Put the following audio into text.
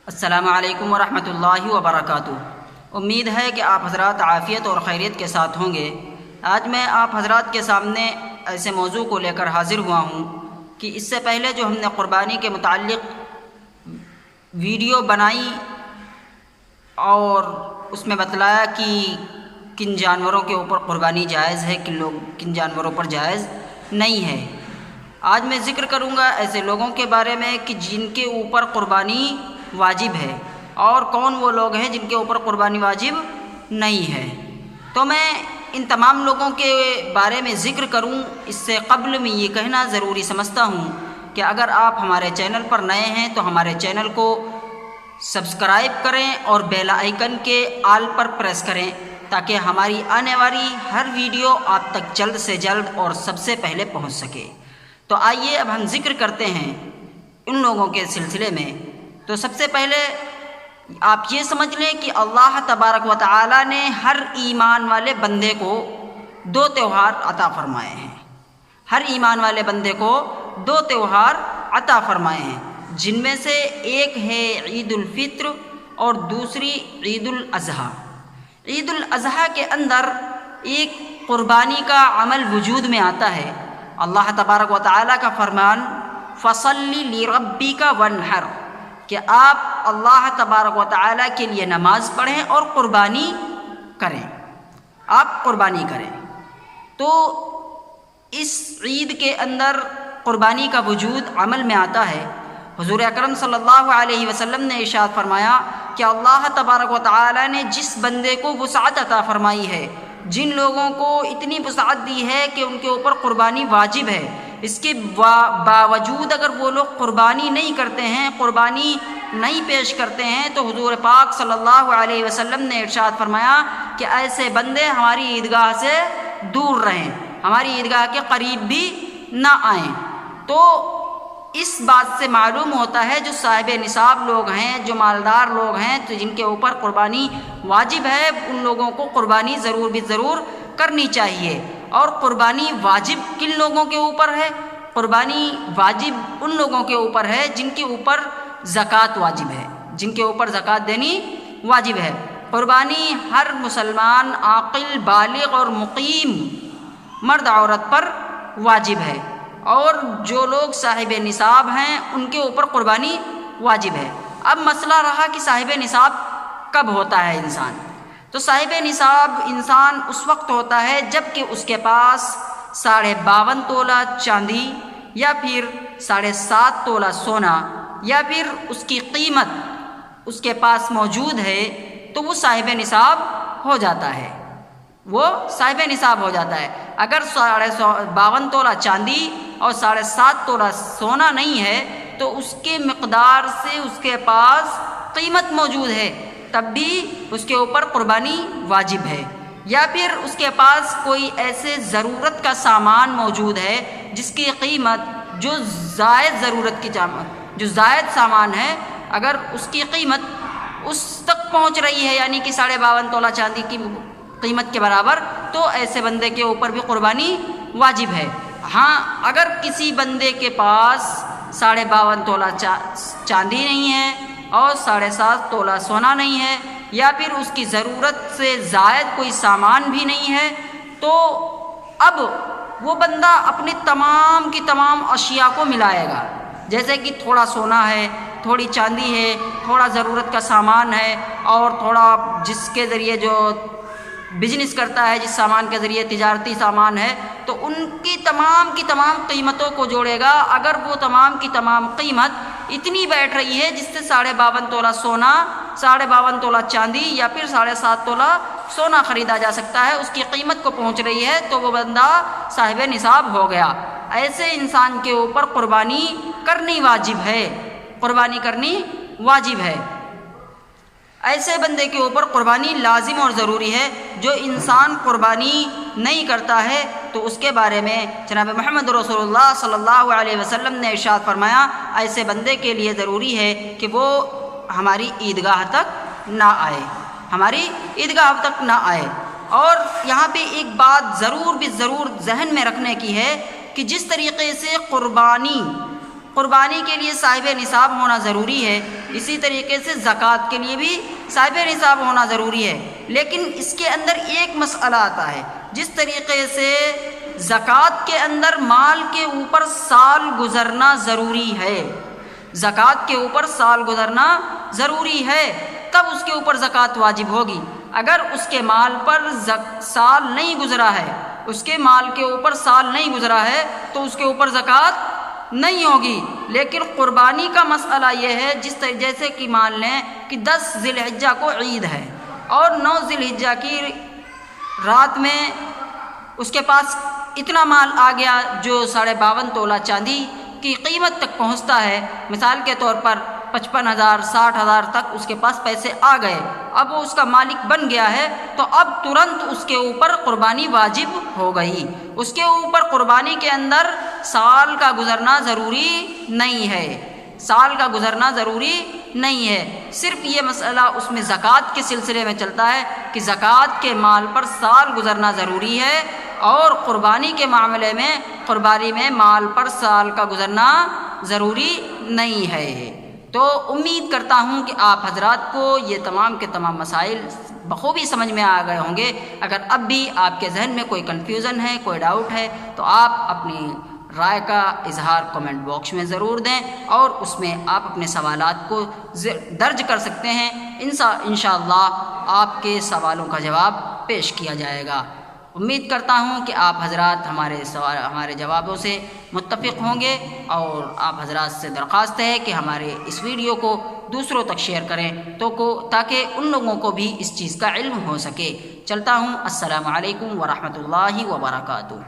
السلام علیکم ورحمۃ اللہ وبرکاتہ۔ امید ہے کہ آپ حضرات عافیت اور خیریت کے ساتھ ہوں گے۔ آج میں آپ حضرات کے سامنے ایسے موضوع کو لے کر حاضر ہوا ہوں کہ اس سے پہلے جو ہم نے قربانی کے متعلق ویڈیو بنائی اور اس میں بتلایا کہ کن جانوروں کے اوپر قربانی جائز ہے، کن جانوروں پر جائز نہیں ہے، آج میں ذکر کروں گا ایسے لوگوں کے بارے میں کہ جن کے اوپر قربانی واجب ہے اور کون وہ لوگ ہیں جن کے اوپر قربانی واجب نہیں ہے۔ تو میں ان تمام لوگوں کے بارے میں ذکر کروں اس سے قبل میں یہ کہنا ضروری سمجھتا ہوں کہ اگر آپ ہمارے چینل پر نئے ہیں تو ہمارے چینل کو سبسکرائب کریں اور بیل آئیکن کے آل پر پریس کریں تاکہ ہماری آنے والی ہر ویڈیو آپ تک جلد سے جلد اور سب سے پہلے پہنچ سکے۔ تو آئیے اب ہم ذکر کرتے ہیں ان لوگوں کے سلسلے میں۔ تو سب سے پہلے آپ یہ سمجھ لیں کہ اللہ تبارک و تعالی نے ہر ایمان والے بندے کو 2 تہوار عطا فرمائے ہیں۔ ہر ایمان والے بندے کو 2 تہوار عطا فرمائے ہیں، جن میں سے ایک ہے عید الفطر اور دوسری عید الاضحیٰ۔ عید الاضحیٰ کے اندر ایک قربانی کا عمل وجود میں آتا ہے۔ اللہ تبارک و تعالی کا فرمان فَصَلِّ لِرَبِّكَ وَانْحَرْ، کہ آپ اللہ تبارک و تعالی کے لیے نماز پڑھیں اور قربانی کریں، آپ قربانی کریں۔ تو اس عید کے اندر قربانی کا وجود عمل میں آتا ہے۔ حضور اکرم صلی اللہ علیہ وسلم نے ارشاد فرمایا کہ اللہ تبارک و تعالی نے جس بندے کو وسعت عطا فرمائی ہے، جن لوگوں کو اتنی وسعت دی ہے کہ ان کے اوپر قربانی واجب ہے، اس کے باوجود اگر وہ لوگ قربانی نہیں کرتے ہیں، قربانی نہیں پیش کرتے ہیں، تو حضور پاک صلی اللہ علیہ وسلم نے ارشاد فرمایا کہ ایسے بندے ہماری عیدگاہ سے دور رہیں، ہماری عیدگاہ کے قریب بھی نہ آئیں۔ تو اس بات سے معلوم ہوتا ہے جو صاحب نصاب لوگ ہیں، جو مالدار لوگ ہیں، تو جن کے اوپر قربانی واجب ہے، ان لوگوں کو قربانی ضرور بھی ضرور کرنی چاہیے۔ اور قربانی واجب کن لوگوں کے اوپر ہے؟ قربانی واجب ان لوگوں کے اوپر ہے جن کے اوپر زکوٰۃ واجب ہے، جن کے اوپر زکوٰۃ دینی واجب ہے۔ قربانی ہر مسلمان عاقل بالغ اور مقیم مرد عورت پر واجب ہے، اور جو لوگ صاحب نصاب ہیں ان کے اوپر قربانی واجب ہے۔ اب مسئلہ رہا کہ صاحب نصاب کب ہوتا ہے انسان؟ تو صاحب نصاب انسان اس وقت ہوتا ہے جب کہ اس کے پاس 52.5 تولہ چاندی یا پھر 7.5 تولہ سونا یا پھر اس کی قیمت اس کے پاس موجود ہے، تو وہ صاحب نصاب ہو جاتا ہے، وہ صاحب نصاب ہو جاتا ہے۔ اگر 52 تولہ چاندی اور 7.5 تولہ سونا نہیں ہے تو اس کے مقدار سے اس کے پاس قیمت موجود ہے، تب بھی اس کے اوپر قربانی واجب ہے۔ یا پھر اس کے پاس کوئی ایسے ضرورت کا سامان موجود ہے جس کی قیمت جو زائد ضرورت کی جو زائد سامان ہے، اگر اس کی قیمت اس تک پہنچ رہی ہے، یعنی کہ 52.5 تولہ چاندی کی قیمت کے برابر، تو ایسے بندے کے اوپر بھی قربانی واجب ہے۔ ہاں، اگر کسی بندے کے پاس 52.5 تولہ چاندی نہیں ہے اور 7.5 تولہ سونا نہیں ہے، یا پھر اس کی ضرورت سے زائد کوئی سامان بھی نہیں ہے، تو اب وہ بندہ اپنی تمام کی تمام اشیاء کو ملائے گا، جیسے کہ تھوڑا سونا ہے، تھوڑی چاندی ہے، تھوڑا ضرورت کا سامان ہے، اور تھوڑا جس کے ذریعے جو بزنس کرتا ہے، جس سامان کے ذریعے تجارتی سامان ہے، تو ان کی تمام قیمتوں کو جوڑے گا۔ اگر وہ تمام کی تمام قیمت اتنی بیٹھ رہی ہے جس سے 52.5 تولہ سونا، 52.5 تولہ چاندی یا پھر 7.5 تولہ سونا خریدا جا سکتا ہے، اس کی قیمت کو پہنچ رہی ہے، تو وہ بندہ صاحب نصاب ہو گیا۔ ایسے انسان کے اوپر قربانی کرنی واجب ہے، قربانی کرنی واجب ہے۔ ایسے بندے کے اوپر قربانی لازم اور ضروری ہے۔ جو انسان قربانی نہیں کرتا ہے تو اس کے بارے میں جناب محمد رسول اللہ صلی اللہ علیہ وسلم نے ارشاد فرمایا، ایسے بندے کے لیے ضروری ہے کہ وہ ہماری عیدگاہ تک نہ آئے، ہماری عیدگاہ تک نہ آئے۔ اور یہاں پہ ایک بات ضرور ذہن میں رکھنے کی ہے کہ جس طریقے سے قربانی قربانی کے لیے صاحب نصاب ہونا ضروری ہے، اسی طریقے سے زکوٰۃ کے لیے بھی صاحب نصاب ہونا ضروری ہے۔ لیکن اس کے اندر ایک مسئلہ آتا ہے، جس طریقے سے زکوٰۃ کے اندر مال کے اوپر سال گزرنا ضروری ہے، زکوٰۃ کے اوپر سال گزرنا ضروری ہے، تب اس کے اوپر زکوٰۃ واجب ہوگی۔ اگر اس کے مال پر سال نہیں گزرا ہے، اس کے مال کے اوپر سال نہیں گزرا ہے تو اس کے اوپر زکوٰۃ نہیں ہوگی۔ لیکن قربانی کا مسئلہ یہ ہے، جیسے کہ مان لیں کہ 10 ذی الحجہ کو عید ہے اور 9 ذی الحجہ کی رات میں اس کے پاس اتنا مال آ گیا جو 52.5 تولہ چاندی کی قیمت تک پہنچتا ہے، مثال کے طور پر 55,000 60,000 تک اس کے پاس پیسے آ گئے، اب وہ اس کا مالک بن گیا ہے، تو اب ترنت اس کے اوپر قربانی واجب ہو گئی۔ اس کے اوپر قربانی کے اندر سال کا گزرنا ضروری نہیں ہے، سال کا گزرنا ضروری نہیں ہے، صرف یہ مسئلہ اس میں زکوٰۃ کے سلسلے میں چلتا ہے کہ زکوٰۃ کے مال پر سال گزرنا ضروری ہے، اور قربانی کے معاملے میں قربانی میں مال پر سال کا گزرنا ضروری نہیں ہے۔ تو امید کرتا ہوں کہ آپ حضرات کو یہ تمام کے تمام مسائل بخوبی سمجھ میں آ گئے ہوں گے۔ اگر اب بھی آپ کے ذہن میں کوئی کنفیوژن ہے، کوئی ڈاؤٹ ہے، تو آپ اپنی رائے کا اظہار کمنٹ باکس میں ضرور دیں، اور اس میں آپ اپنے سوالات کو درج کر سکتے ہیں۔ انشاءاللہ آپ کے سوالوں کا جواب پیش کیا جائے گا۔ امید کرتا ہوں کہ آپ حضرات ہمارے جوابوں سے متفق ہوں گے، اور آپ حضرات سے درخواست ہے کہ ہمارے اس ویڈیو کو دوسروں تک شیئر کریں تاکہ ان لوگوں کو بھی اس چیز کا علم ہو سکے۔ چلتا ہوں، السلام علیکم ورحمۃ اللہ وبرکاتہ۔